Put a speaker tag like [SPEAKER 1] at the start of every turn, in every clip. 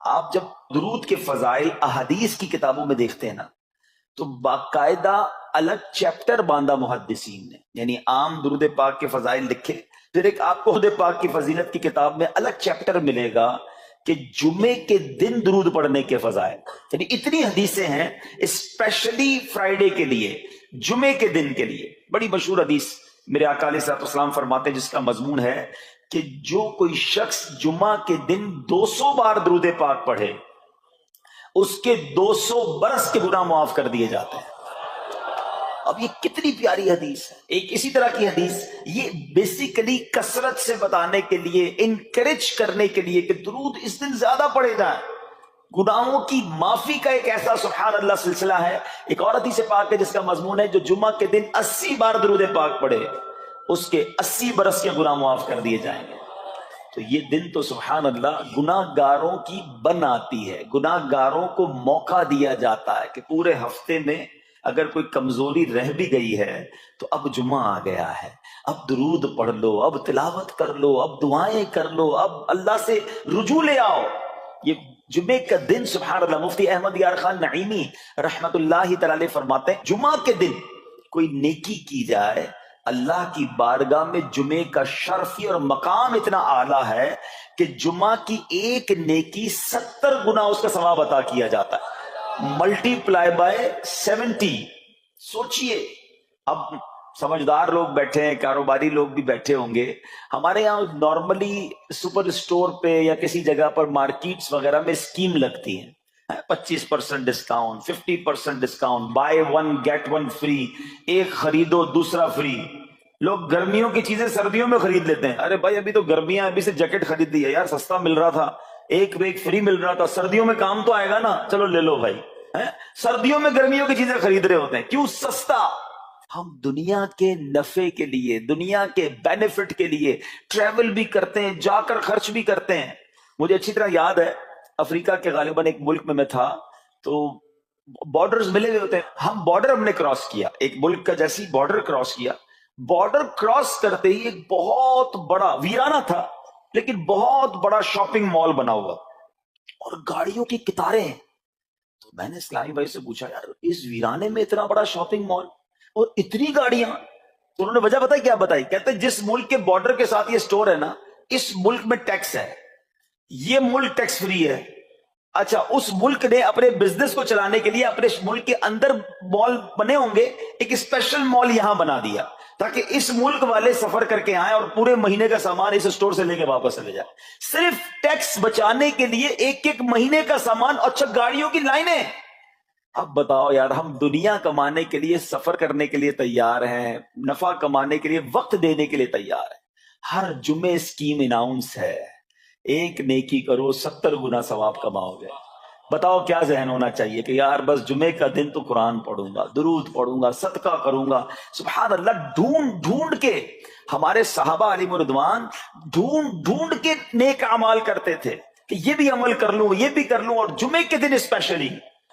[SPEAKER 1] آپ جب درود کے فضائل احادیث کی کتابوں میں دیکھتے ہیں نا تو باقاعدہ الگ چیپٹر باندھا محدثین نے، یعنی عام درود پاک کے فضائل لکھے، پھر ایک آپ کو درود پاک کی فضیلت کی کتاب میں الگ چیپٹر ملے گا کہ جمعے کے دن درود پڑھنے کے فضائل، یعنی اتنی حدیثیں ہیں اسپیشلی فرائیڈے کے لیے، جمعے کے دن کے لیے۔ بڑی مشہور حدیث میرے آقا علیہ الصلوۃ والسلام فرماتے ہیں جس کا مضمون ہے کہ جو کوئی شخص جمعہ کے دن 200 بار درود پاک پڑھے اس کے 200 برس کے گناہ معاف کر دیے جاتے ہیں۔ اب یہ کتنی پیاری حدیث ہے۔ ایک اسی طرح کی حدیث یہ بیسیکلی کثرت سے بتانے کے لیے، انکریج کرنے کے لیے کہ درود اس دن زیادہ پڑھے جائیں، گناہوں کی معافی کا ایک ایسا سبحان اللہ سلسلہ ہے۔ ایک اور حدیث پاک ہے جس کا مضمون ہے جو جمعہ کے دن 80 بار درود پاک پڑھے اس کے 80 برس کے گناہ معاف کر دیے جائیں گے۔ تو یہ دن تو سبحان اللہ گناہ گاروں کی بن آتی ہے، گناہ گاروں کو موقع دیا جاتا ہے کہ پورے ہفتے میں اگر کوئی کمزوری رہ بھی گئی ہے تو اب جمعہ آ گیا ہے، اب درود پڑھ لو، اب تلاوت کر لو، اب دعائیں کر لو، اب اللہ سے رجوع لے آؤ۔ یہ جمعے کا دن سبحان اللہ، مفتی احمد یار خان نعیمی رحمت اللہ تعالی علیہ فرماتے ہیں جمعہ کے دن کوئی نیکی کی جائے اللہ کی بارگاہ میں جمعے کا شرفی اور مقام اتنا اعلیٰ ہے کہ جمعہ کی ایک نیکی 70 گنا اس کا ثواب عطا کیا جاتا ہے، ملٹی پلائی بائی 70۔ سوچئے، اب سمجھدار لوگ بیٹھے ہیں، کاروباری لوگ بھی بیٹھے ہوں گے۔ ہمارے یہاں نارملی سپر اسٹور پہ یا کسی جگہ پر مارکیٹس وغیرہ میں اسکیم لگتی ہیں، 25% discount, 50% discount, buy one get one free, ایک خریدو دوسرا فری۔ لوگ گرمیوں کی چیزیں سردیوں میں خرید لیتے ہیں، ارے بھائی ابھی تو گرمیاں، ابھی سے جیکٹ خرید لی ہے یار، سستا مل رہا تھا، ایک پہ ایک فری مل رہا تھا، سردیوں میں کام تو آئے گا نا، چلو لے لو بھائی۔ سردیوں میں گرمیوں کی چیزیں خرید رہے ہوتے ہیں، کیوں؟ سستا۔ ہم دنیا کے نفع کے لیے، دنیا کے بینیفٹ کے لیے ٹریول بھی کرتے ہیں، جا کر خرچ بھی کرتے ہیں۔ مجھے اچھی طرح یاد ہے افریقہ کے غالباً ایک ملک میں تھا، تو بارڈرز ملے ہوئے ہوتے ہیں، ہم بارڈر ہم نے کراس کیا، ایک ملک کا جیسی بارڈر کراس کیا، بارڈر کراس کرتے ہی ایک بہت بڑا ویرانہ تھا لیکن بہت بڑا شاپنگ مال بنا ہوا اور گاڑیوں کی قطاریں ہیں۔ تو میں نے اسلامی بھائی سے پوچھا یار اس ویرانے میں اتنا بڑا شاپنگ مال اور اتنی گاڑیاں؟ تو انہوں نے وجہ بتائی کیا بتائی، کہتے جس ملک کے بارڈر کے ساتھ یہ سٹور ہے نا اس ملک میں ٹیکس ہے، یہ ملک ٹیکس فری ہے۔ اچھا، اس ملک نے اپنے بزنس کو چلانے کے لیے اپنے ملک کے اندر مال بنے ہوں گے، ایک اسپیشل مال یہاں بنا دیا تاکہ اس ملک والے سفر کر کے آئیں اور پورے مہینے کا سامان اس سٹور سے لے کے واپس چلے جائیں، صرف ٹیکس بچانے کے لیے ایک ایک مہینے کا سامان۔ اچھا، گاڑیوں کی لائنیں۔ اب بتاؤ یار، ہم دنیا کمانے کے لیے، سفر کرنے کے لیے تیار ہیں، نفع کمانے کے لیے وقت دینے کے لیے تیار ہیں، ہر جمعے اسکیم اناؤنس ہے، ایک نیکی کرو 70 گنا ثواب کماؤ گے۔ بتاؤ کیا ذہن ہونا چاہیے کہ یار بس جمعے کا دن تو قرآن پڑھوں گا، درود پڑھوں گا، صدقہ کروں گا۔ سبحان اللہ، ڈھونڈ ڈھونڈ کے ہمارے صحابہ علیہ رضوان ڈھونڈ ڈھونڈ کے نیک اعمال کرتے تھے کہ یہ بھی عمل کر لوں، یہ بھی کر لوں، اور جمعے کے دن اسپیشلی۔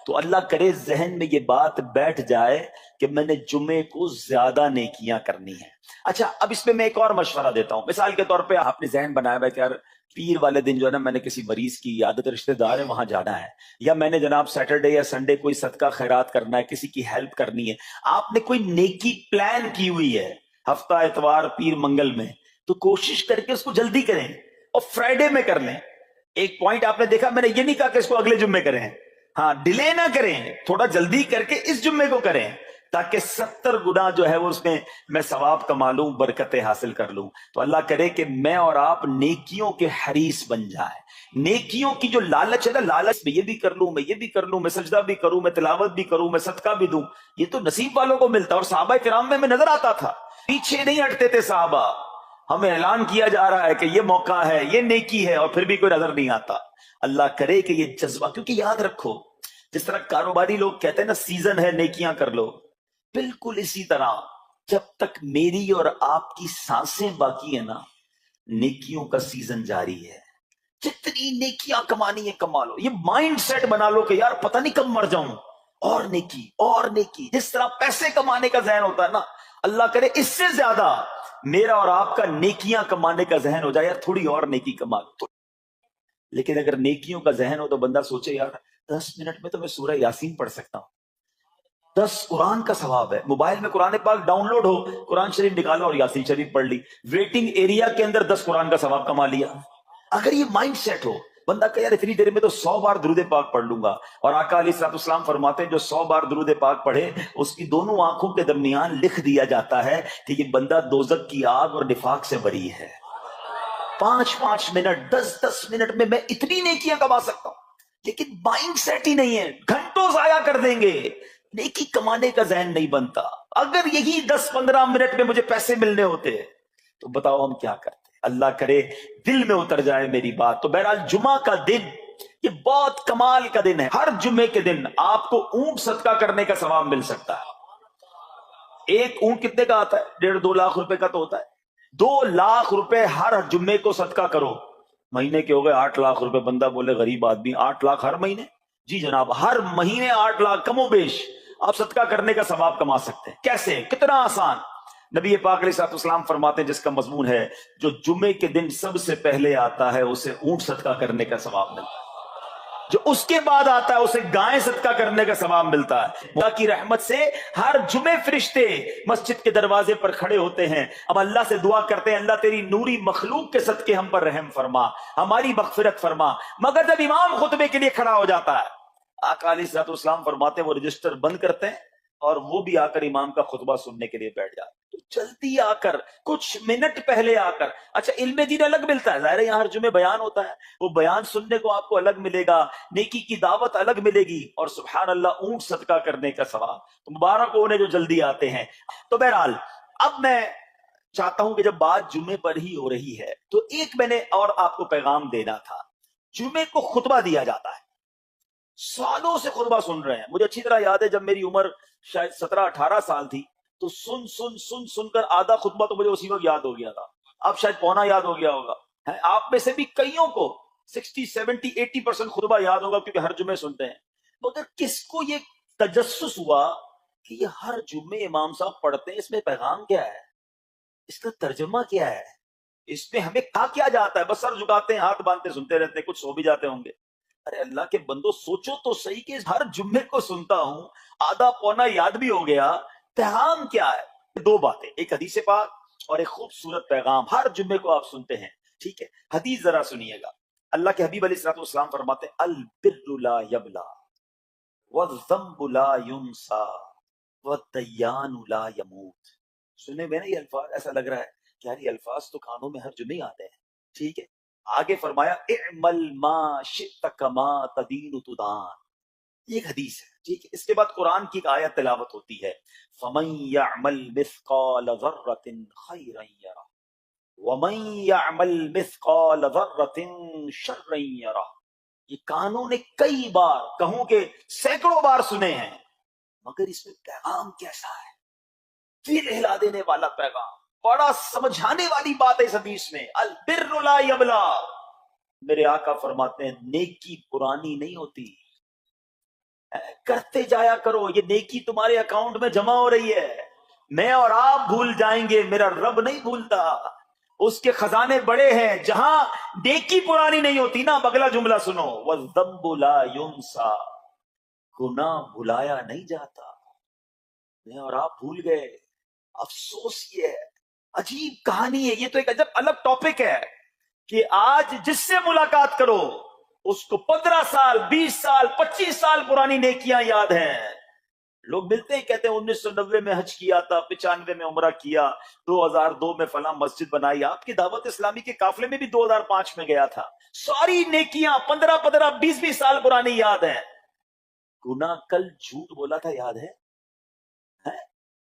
[SPEAKER 1] تو اللہ کرے ذہن میں یہ بات بیٹھ جائے کہ میں نے جمعے کو زیادہ نیکیاں کرنی ہیں۔ اچھا، اب اس میں ایک اور مشورہ دیتا ہوں۔ مثال کے طور پہ آپ نے ذہن بنایا ہے کہ یار پیر والے دن جو ہے نا میں نے کسی مریض کی عادت رشتہ دار ہے وہاں جانا ہے، یا میں نے جناب سیٹرڈے یا سنڈے کوئی صدقہ خیرات کرنا ہے، کسی کی ہیلپ کرنی ہے۔ آپ نے کوئی نیکی پلان کی ہوئی ہے ہفتہ اتوار پیر منگل میں، تو کوشش کر کے اس کو جلدی کریں اور فرائیڈے میں کر لیں۔ ایک پوائنٹ آپ نے دیکھا، میں نے یہ نہیں کہا کہ اس کو اگلے جمعے کریں، ہاں ڈیلے نہ کریں، تھوڑا جلدی کر کے اس جمعے کو کریں تاکہ 70 گنا جو ہے وہ اس میں ثواب کما لوں، برکتیں حاصل کر لوں۔ تو اللہ کرے کہ میں اور آپ نیکیوں کے حریص بن جائیں۔ نیکیوں کی جو لالچ ہے نا، لالچ میں یہ بھی کر لوں، میں یہ بھی کر لوں، میں سجدہ بھی کروں، میں تلاوت بھی کروں، میں صدقہ بھی دوں، یہ تو نصیب والوں کو ملتا ہے۔ اور صحابہ کرام میں نظر آتا تھا، پیچھے نہیں ہٹتے تھے صحابہ، ہمیں اعلان کیا جا رہا ہے کہ یہ موقع ہے، یہ نیکی ہے، اور پھر بھی کوئی نظر نہیں آتا۔ اللہ کرے کہ یہ جذبہ، کیونکہ یاد رکھو جس طرح کاروباری لوگ کہتے ہیں نا سیزن ہے نیکیاں کر لو، بالکل اسی طرح جب تک میری اور آپ کی سانسیں باقی ہیں نا نیکیوں کا سیزن جاری ہے۔ جتنی نیکیاں کمانی ہے کما لو، یہ مائنڈ سیٹ بنا لو کہ یار پتہ نہیں کب مر جاؤں، اور نیکی اور نیکی۔ جس طرح پیسے کمانے کا ذہن ہوتا ہے نا، اللہ کرے اس سے زیادہ میرا اور آپ کا نیکیاں کمانے کا ذہن ہو جائے، یار تھوڑی اور نیکی کما لو۔ لیکن اگر نیکیوں کا ذہن ہو تو بندہ سوچے یار 10 منٹ میں تو میں سورہ یاسین پڑھ سکتا ہوں، 10 قرآن کا ثواب ہے، موبائل میں قرآن پاک ڈاؤن لوڈ ہو، قرآن شریف نکالو اور یاسین شریف پڑھ لی، ویٹنگ ایریا کے اندر 10 قرآن کا ثواب کما لیا۔ اگر یہ مائنڈ سیٹ ہو بندہ کہ یار اتنی دیر میں تو 100 بار درود پاک پڑھ لوں گا، اور آقا علیہ الصلوۃ والسلام فرماتے ہیں جو 100 بار درود پاک پڑھے اس کی دونوں آنکھوں کے درمیان لکھ دیا جاتا ہے کہ یہ بندہ دوزخ کی آگ اور نفاق سے بری ہے۔ 5 منٹ 10 منٹ میں اتنی نیکیاں کما سکتا ہوں، لیکن مائنڈ سیٹ ہی نہیں ہے، گھنٹوں ضائع کر دیں گے، نیکی کمانے کا ذہن نہیں بنتا۔ اگر یہی 10-15 منٹ میں مجھے پیسے ملنے ہوتے تو بتاؤ ہم کیا کرتے؟ اللہ کرے دل میں اتر جائے میری بات۔ تو بہرحال جمعہ کا دن یہ بہت کمال کا دن ہے۔ ہر جمعے کے دن آپ کو اونٹ صدقہ کرنے کا ثواب مل سکتا ہے۔ ایک اونٹ کتنے کا آتا ہے؟ 1.5-2 لاکھ روپے کا تو ہوتا ہے۔ 2 لاکھ روپے ہر جمعے کو صدقہ کرو، مہینے کے ہو گئے 8 لاکھ روپے۔ بندہ بولے غریب آدمی 8 لاکھ ہر مہینے؟ جی جناب، ہر مہینے 8 لاکھ کم و بیش آپ صدقہ کرنے کا ثواب کما سکتے ہیں۔ کیسے؟ کتنا آسان۔ نبی پاک علیہ الصلوۃ والسلام فرماتے ہیں جس کا مضمون ہے جو جمعے کے دن سب سے پہلے آتا ہے اسے اونٹ صدقہ کرنے کا ثواب ملتا ہے، جو اس کے بعد آتا ہے اسے گائیں صدقہ کرنے کا ثواب ملتا ہے۔ اللہ کی رحمت سے ہر جمعے فرشتے مسجد کے دروازے پر کھڑے ہوتے ہیں، اب اللہ سے دعا کرتے ہیں اللہ تیری نوری مخلوق کے صدقے ہم پر رحم فرما، ہماری مغفرت فرما۔ مگر جب امام خطبے کے لیے کھڑا ہو جاتا ہے آقا علیہ الصلوۃ والسلام فرماتے ہیں وہ رجسٹر بند کرتے ہیں اور وہ بھی آ کر امام کا خطبہ سننے کے لیے بیٹھ جاتے ہیں۔ تو جلدی آ کر، کچھ منٹ پہلے آ کر، اچھا علم دین الگ ملتا ہے، ظاہر ہے یہاں ہر جمعے بیان ہوتا ہے، وہ بیان سننے کو آپ کو الگ ملے گا، نیکی کی دعوت الگ ملے گی، اور سبحان اللہ اونٹ صدقہ کرنے کا ثواب۔ تو مبارک ہو انہیں جو جلدی آتے ہیں۔ تو بہرحال اب میں چاہتا ہوں کہ جب بات جمعے پر ہی ہو رہی ہے تو ایک میں نے اور آپ کو پیغام دینا تھا۔ جمعے کو خطبہ دیا جاتا ہے، سالوں سے خطبہ سن رہے ہیں۔ مجھے اچھی طرح یاد ہے جب میری عمر شاید 17-18 سال تھی تو سن کر آدھا خطبہ تو مجھے اسی وقت یاد ہو گیا تھا، اب شاید پونا یاد ہو گیا ہوگا۔ آپ میں سے بھی کئیوں کو 60-70-80% خطبہ یاد ہوگا کیونکہ ہر جمعے سنتے ہیں، مگر کس کو یہ تجسس ہوا کہ یہ ہر جمعے امام صاحب پڑھتے ہیں، اس میں پیغام کیا ہے، اس کا ترجمہ کیا ہے، اس میں ہمیں کہا کیا جاتا ہے؟ بس سر جھکاتے ہیں، ہاتھ باندھتے سنتے رہتے ہیں، کچھ سو بھی جاتے ہوں گے۔ ارے اللہ کے بندو سوچو تو صحیح کہ ہر جمعے کو سنتا ہوں، آدھا پونا یاد بھی ہو گیا، پیغام کیا ہے؟ 2 باتیں، ایک حدیث پاک اور ایک خوبصورت پیغام ہر جمعے کو آپ سنتے ہیں، ٹھیک ہے؟ حدیث ذرا سنیے گا۔ اللہ کے حبیب علیہ الصلوۃ والسلام فرماتے ہیں البر لا یبلا والذنب لا ینسا والدیان لا یموت۔ سنے میں نا یہ الفاظ ایسا لگ رہا ہے کہ یار یہ الفاظ تو کانوں میں ہر جمعے آتے ہیں، ٹھیک ہے؟ آگے فرمایا اعمل ما شئت کما تدین تدان، یہ ایک حدیث ہے، ٹھیک ہے؟ اس کے بعد قرآن کی ایک آیت تلاوت ہوتی ہے فمن یعمل مثقال ذرۃ خیرا یرہ ومن یعمل مثقال ذرۃ شرا یرہ۔ یہ کانوں نے کئی بار، کہوں کہ سینکڑوں بار سنے ہیں، مگر اس میں پیغام کیسا ہے؟ پھر ہلا دینے والا پیغام، بڑا سمجھانے والی بات ہے اس حدیث میں، البر لا یبلا۔ میرے آقا فرماتے ہیں نیکی پرانی نہیں ہوتی، کرتے جایا کرو، یہ نیکی تمہارے اکاؤنٹ میں جمع ہو رہی ہے۔ میں اور آپ بھول جائیں گے، میرا رب نہیں بھولتا، اس کے خزانے بڑے ہیں۔ جہاں نیکی پرانی نہیں ہوتی نا، اگلا جملہ سنو، والذنب لا ينسى، گناہ بھلایا نہیں جاتا۔ میں اور آپ بھول گئے، افسوس یہ ہے، عجیب کہانی ہے یہ، تو ایک عجب الگ ٹاپک ہے کہ آج جس سے ملاقات کرو اس کو 15 سال 20 سال 25 سال پرانی نیکیاں یاد ہیں۔ لوگ ملتے ہیں کہتے ہیں 1990 میں حج کیا تھا، 95 میں عمرہ کیا، 2002 میں فلاں مسجد بنائی۔ آپ کی دعوت اسلامی کے قافلے میں بھی 2005 میں گیا تھا۔ ساری نیکیاں 15 20 سال پرانی یاد ہیں۔ گناہ کل جھوٹ بولا تھا یاد ہے؟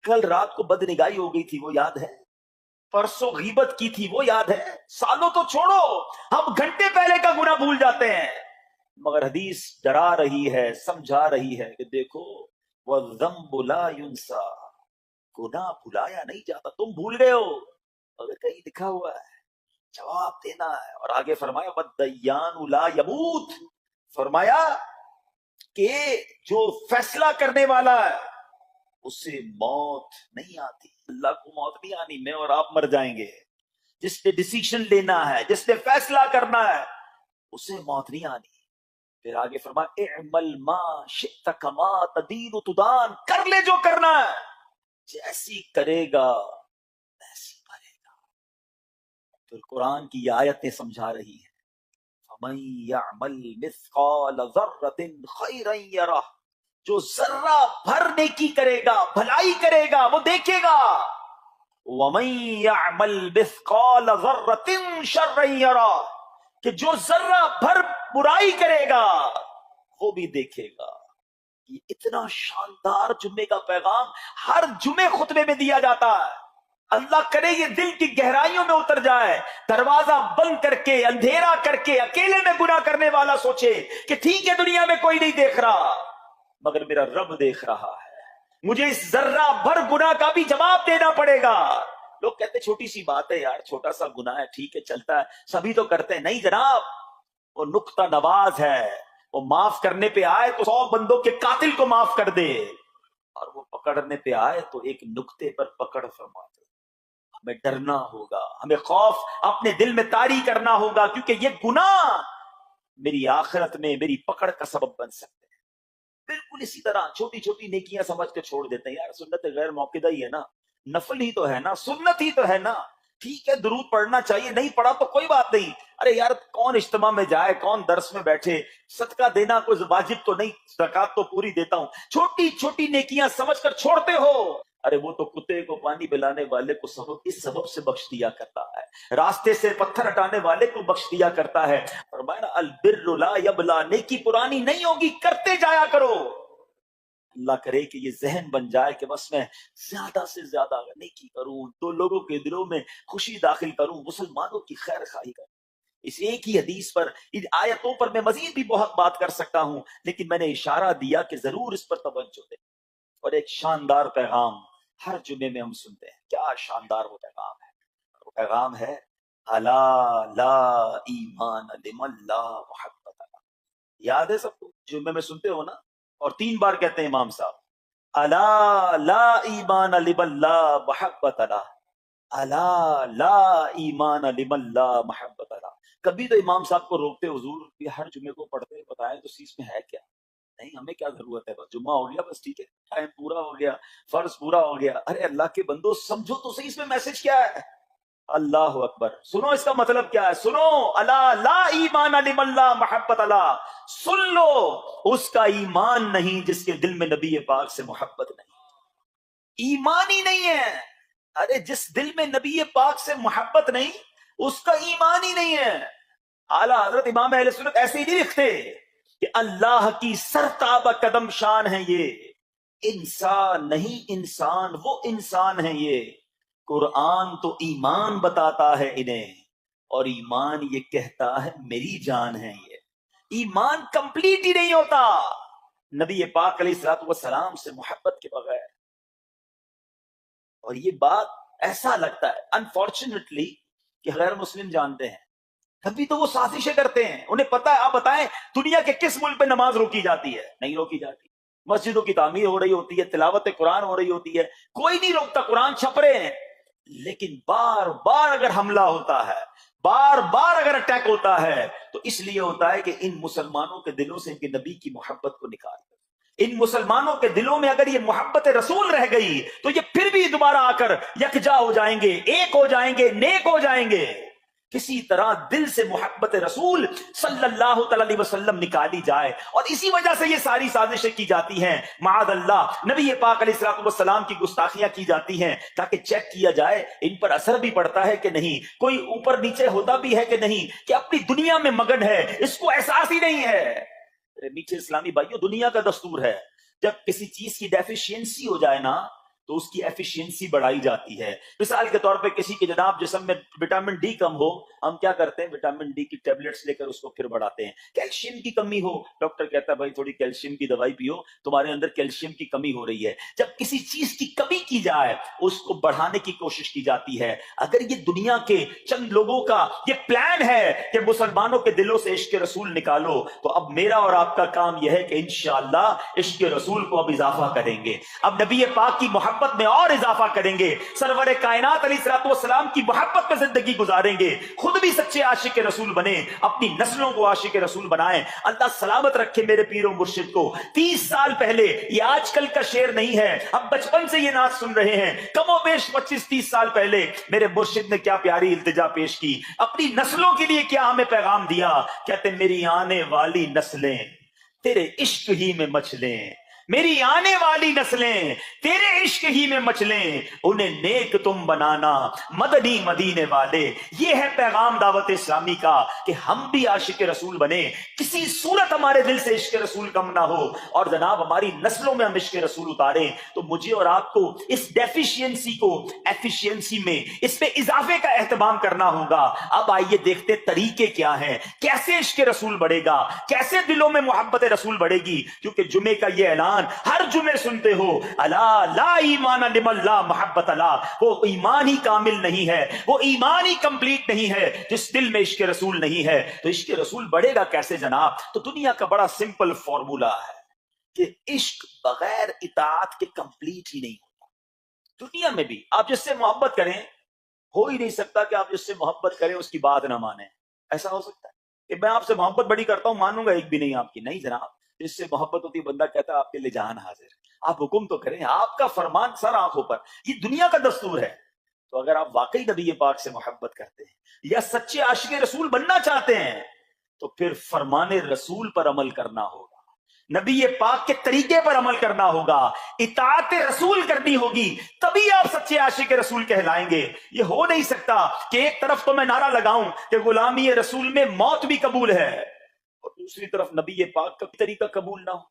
[SPEAKER 1] کل رات کو بدنگاہی ہو گئی تھی وہ یاد ہے؟ پرسوں غیبت کی تھی وہ یاد ہے؟ سالوں تو چھوڑو، ہم گھنٹے پہلے کا گناہ بھول جاتے ہیں۔ مگر حدیث ڈرا رہی ہے، سمجھا رہی ہے کہ دیکھو وَالذَّنبُ لَا يُنسَى، گناہ بھلایا نہیں جاتا۔ تم بھول گئے ہو مگر کہیں لکھا ہوا ہے، جواب دینا ہے۔ اور آگے فرمایا وَالدَّيَّانُ لَا يَمُوتُ، فرمایا کہ جو فیصلہ کرنے والا ہے اسے موت نہیں آتی۔ اللہ کو موت نہیں آنی، میں اور آپ مر جائیں گے۔ جس نے ڈیسیشن لینا ہے، جس نے فیصلہ کرنا ہے، اسے موت نہیں آنی. پھر آگے فرمایا اعمل ما شئت کما تدین تدان، کر لے جو کرنا ہے، جیسی کرے گا ویسی کرے گا. پھر قرآن کی آیتیں سمجھا رہی ہیں فَمَن يَعْمَلْ مِثْقَالَ ذَرَّةٍ خَيْرًا يَرَهُ، جو ذرہ بھر نیکی کرے گا، بھلائی کرے گا، وہ دیکھے گا. وَمَن يَعْمَلْ مِثْقَالَ ذَرَّةٍ شَرًّا يَرَهُ، کہ جو ذرہ بھر برائی کرے گا وہ بھی دیکھے گا. یہ اتنا شاندار جمعے کا پیغام ہر جمعے خطبے میں دیا جاتا ہے. اللہ کرے یہ دل کی گہرائیوں میں اتر جائے. دروازہ بند کر کے، اندھیرا کر کے، اکیلے میں گناہ کرنے والا سوچے کہ ٹھیک ہے دنیا میں کوئی نہیں دیکھ رہا مگر میرا رب دیکھ رہا ہے، مجھے اس ذرہ بھر گناہ کا بھی جواب دینا پڑے گا. لوگ کہتے چھوٹی سی بات ہے یار، چھوٹا سا گناہ ہے، ٹھیک ہے چلتا ہے، سبھی تو کرتے ہیں. نہیں جناب، وہ نقطہ نواز ہے، وہ معاف کرنے پہ آئے تو 100 بندوں کے قاتل کو معاف کر دے، اور وہ پکڑنے پہ آئے تو ایک نقطے پر پکڑ فرما دے. ہمیں ڈرنا ہوگا، ہمیں خوف اپنے دل میں طاری کرنا ہوگا، کیونکہ یہ گناہ میری آخرت میں میری پکڑ کا سبب بن سکتے ہیں. بالکل اسی طرح چھوٹی چھوٹی نیکیاں سمجھ کے چھوڑ دیتے ہیں. یار سنت غیر موقدہ ہی ہے نا، نفل ہی تو ہے نا، سنت ہی تو ہے نا، ٹھیک ہے درود پڑھنا چاہیے، نہیں پڑھا تو کوئی بات نہیں. ارے یار کون اجتماع میں جائے، کون درس میں بیٹھے، صدقہ دینا کوئی واجب تو نہیں، زکات تو پوری دیتا ہوں. چھوٹی چھوٹی نیکیاں سمجھ کر چھوڑتے ہو. ارے وہ تو کتے کو پانی پلانے والے کو اس سبب سے بخش دیا کرتا ہے، راستے سے پتھر ہٹانے والے کو بخش دیا کرتا ہے. فرمایا البر لا یبلا، نیکی پرانی نہیں ہوگی، کرتے جایا کرو. اللہ کرے کہ یہ ذہن بن جائے کہ بس میں زیادہ سے زیادہ نیکی کروں، تو لوگوں کے دلوں میں خوشی داخل کروں، مسلمانوں کی خیر خواہی کروں. اس ایک ہی حدیث پر، ان آیتوں پر میں مزید بھی بہت بات کر سکتا ہوں، لیکن میں نے اشارہ دیا کہ ضرور اس پر توجہ دیں. اور ایک شاندار پیغام ہر جمعے میں ہم سنتے ہیں. کیا شاندار وہ پیغام ہے! وہ پیغام ہے الا لا ایمان لمن لا محبت له. یاد ہے سب کو؟ جمعے میں سنتے ہو نا، اور 3 بار کہتے ہیں امام صاحب الا لا ایمان لمن لا محبت له، الا لا ایمان لمن لا محبت له. کبھی تو امام صاحب کو روکتے حضور یہ ہر جمعے کو پڑھتے بتائیں تو اس میں ہے کیا؟ نہیں ہمیں کیا ضرورت ہے، بس جمعہ ہو گیا بس ٹھیک ہے، ٹائم پورا ہو گیا، فرض پورا ہو گیا. ارے اللہ کے بندو سمجھو تو صحیح اس میں میسج کیا ہے. اللہ اکبر، سنو اس کا مطلب کیا ہے، سنو الا لا ایمان لمن لا محبت له، سن لو اس کا ایمان نہیں جس کے دل میں نبی پاک سے محبت نہیں، ایمان ہی نہیں ہے. ارے جس دل میں نبی پاک سے محبت نہیں اس کا ایمان ہی نہیں ہے. اعلیٰ حضرت امام اہل سنت ایسے ہی نہیں لکھتے کہ اللہ کی سرتابہ قدم شان ہے یہ، انسان نہیں انسان، وہ انسان ہے یہ. قرآن تو ایمان بتاتا ہے انہیں، اور ایمان یہ کہتا ہے میری جان ہے یہ. ایمان کمپلیٹ ہی نہیں ہوتا نبی پاک علیہ الصلوۃ والسلام سے محبت کے بغیر. اور یہ بات ایسا لگتا ہے انفارچونیٹلی کہ غیر مسلم جانتے ہیں، کبھی تو وہ سازشیں کرتے ہیں، انہیں پتا ہے. آپ بتائیں دنیا کے کس ملک پہ نماز روکی جاتی ہے؟ نہیں روکی جاتی. مسجدوں کی تعمیر ہو رہی ہوتی ہے، تلاوت قرآن ہو رہی ہوتی ہے، کوئی نہیں روکتا، قرآن چھپ رہے ہیں. لیکن بار بار اگر حملہ ہوتا ہے، بار بار اگر اٹیک ہوتا ہے تو اس لیے ہوتا ہے کہ ان مسلمانوں کے دلوں سے ان کے نبی کی محبت کو نکال دیں. ان مسلمانوں کے دلوں میں اگر یہ محبت رسول رہ گئی تو یہ پھر بھی دوبارہ آ کر یکجا ہو جائیں گے، ایک ہو جائیں گے، نیک ہو جائیں گے. کسی طرح دل سے محبت رسول صلی اللہ تعالی علیہ وسلم نکالی جائے، اور اسی وجہ سے یہ ساری سازشیں کی جاتی ہیں. معاذ اللہ نبی پاک علیہ الصلوۃ والسلام کی گستاخیاں کی جاتی ہیں تاکہ چیک کیا جائے ان پر اثر بھی پڑتا ہے کہ نہیں، کوئی اوپر نیچے ہوتا بھی ہے کہ نہیں، کہ اپنی دنیا میں مگن ہے، اس کو احساس ہی نہیں ہے. میٹھے اسلامی بھائیوں، دنیا کا دستور ہے جب کسی چیز کی ڈیفیشینسی ہو جائے نا تو اس کی ایفیشینسی بڑھائی جاتی ہے. مثال کے طور پہ کسی کے جناب جسم میں وٹامن ڈی کم ہو، ہم کیا کرتے ہیں، وٹامن ڈی کی ٹیبلٹس لے کر اس کو پھر بڑھاتے ہیں. کیلشیم کی کمی ہو، ڈاکٹر کہتا ہے بھائی تھوڑی کیلشیم کی دوائی پیو، تمہارے اندر کیلشیم کی کمی ہو رہی ہے. جب کسی چیز کی کمی کی جائے اس کو بڑھانے کی کوشش کی جاتی ہے. اگر یہ دنیا کے چند لوگوں کا یہ پلان ہے کہ مسلمانوں کے دلوں سے عشق رسول نکالو، تو اب میرا اور آپ کا کام یہ ہے کہ انشاءاللہ عشق رسول کو اب اضافہ کریں گے. اب نبی پاک کی محبت محبت میں اور اضافہ کریں گے, سرور کائنات علیہ السلام کی محبت میں زندگی گزاریں گے, خود بھی سچے عاشق رسول بنے, اپنی نسلوں کو عاشق رسول بنائیں. اللہ سلامت رکھے میرے پیر و مرشد کو. 30 سال پہلے, یہ آج کل کا شعر نہیں ہے, اب بچپن سے یہ نعت سن رہے ہیں, کم و بیش 25-30 سال پہلے میرے مرشد نے کیا پیاری التجا پیش کی, اپنی نسلوں کے لیے کیا ہمیں پیغام دیا. کہتے میری آنے والی نسلیں تیرے عشق ہی میں مچلیں, میری آنے والی نسلیں تیرے عشق ہی میں مچلیں, انہیں نیک تم بنانا مدنی مدینے والے. یہ ہے پیغام دعوت اسلامی کا کہ ہم بھی عاشق رسول بنے, کسی صورت ہمارے دل سے عشق رسول کم نہ ہو, اور جناب ہماری نسلوں میں ہم عشق رسول اتاریں. تو مجھے اور آپ کو اس ڈیفیشینسی کو ایفیشینسی میں, اس پہ اضافے کا اہتمام کرنا ہوگا. اب آئیے دیکھتے طریقے کیا ہیں, کیسے عشق رسول بڑھے گا, کیسے دلوں میں محبت رسول بڑھے گی. کیونکہ جمعے کا یہ اعلان ہر جمعے سنتے ہو, الا لا ایمان لمن لا محبت لا, وہ ایمان ہی کامل نہیں ہے, وہ ایمان ہی کمپلیٹ نہیں ہے جس دل میں عشق رسول نہیں ہے. تو عشق رسول بڑھے گا کیسے جناب؟ تو دنیا کا بڑا سمپل فارمولا ہے کہ عشق بغیر اطاعت کے کمپلیٹ ہی نہیں ہوتا. دنیا میں بھی آپ جس سے محبت کریں, ہو ہی نہیں سکتا کہ آپ جس سے محبت کریں اس کی بات نہ مانیں. ایسا ہو سکتا ہے کہ میں آپ سے محبت بڑی کرتا ہوں, مانوں گا ایک بھی نہیں آپ کی؟ نہیں جناب. جس سے محبت ہوتی ہے بندہ کہتا ہے آپ کے لیے جان حاضر, آپ حکم تو کریں, آپ کا فرمان سر آنکھوں پر, یہ دنیا کا دستور ہے. تو اگر آپ واقعی نبی پاک سے محبت کرتے ہیں یا سچے عاشق رسول بننا چاہتے ہیں تو پھر فرمان رسول پر عمل کرنا ہوگا, نبی پاک کے طریقے پر عمل کرنا ہوگا, اطاعت رسول کرنی ہوگی, تبھی آپ سچے عاشق رسول کہلائیں گے. یہ ہو نہیں سکتا کہ ایک طرف تو میں نعرہ لگاؤں کہ غلامی رسول میں موت بھی قبول ہے, اور دوسری طرف نبی پاک کا طریقہ قبول نہ ہو,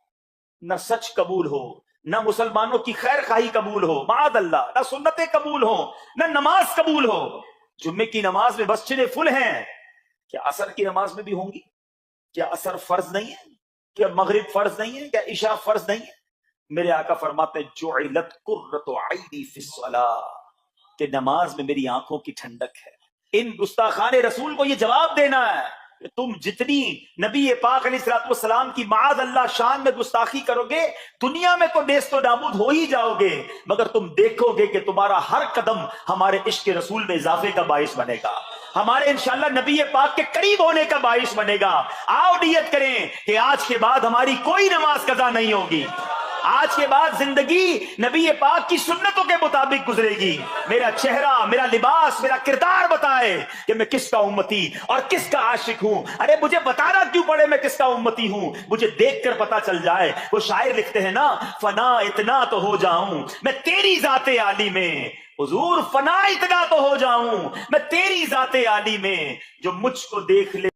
[SPEAKER 1] نہ سچ قبول ہو, نہ مسلمانوں کی خیر خواہی قبول ہو, معاذ اللہ, نہ سنتیں قبول ہو, نہ نماز قبول ہو. جمعے کی نماز میں مسجدیں فل ہیں, کیا عصر کی نماز میں بھی ہوں گی؟ کیا عصر فرض نہیں ہے؟ کیا مغرب فرض نہیں ہے؟ کیا عشاء فرض نہیں ہے؟ میرے آقا فرماتے ہیں جعلت قرۃ عینی فی الصلاۃ, کہ نماز میں میری آنکھوں کی ٹھنڈک ہے. ان گستاخان رسول کو یہ جواب دینا ہے کہ تم جتنی نبی پاک علیہ السلام کی معاذ اللہ شان میں گستاخی کرو گے, دنیا میں تو نیست و نابود ہو ہی جاؤ گے, مگر تم دیکھو گے کہ تمہارا ہر قدم ہمارے عشق رسول میں اضافے کا باعث بنے گا, ہمارے انشاءاللہ نبی پاک کے قریب ہونے کا باعث بنے گا. آؤ نیت کریں کہ آج کے بعد ہماری کوئی نماز قضا نہیں ہوگی, آج کے بعد زندگی نبی پاک کی سنتوں کے مطابق گزرے گی. میرا چہرہ, میرا لباس, میرا کردار بتائے کہ میں کس کا امتی اور کس کا عاشق ہوں. ارے مجھے بتانا کیوں پڑے میں کس کا امتی ہوں, مجھے دیکھ کر پتا چل جائے. وہ شاعر لکھتے ہیں نا, فنا اتنا تو ہو جاؤں میں تیری ذات عالی میں, حضور فنا اتنا تو ہو جاؤں میں تیری ذات عالی میں, جو مجھ کو دیکھ لے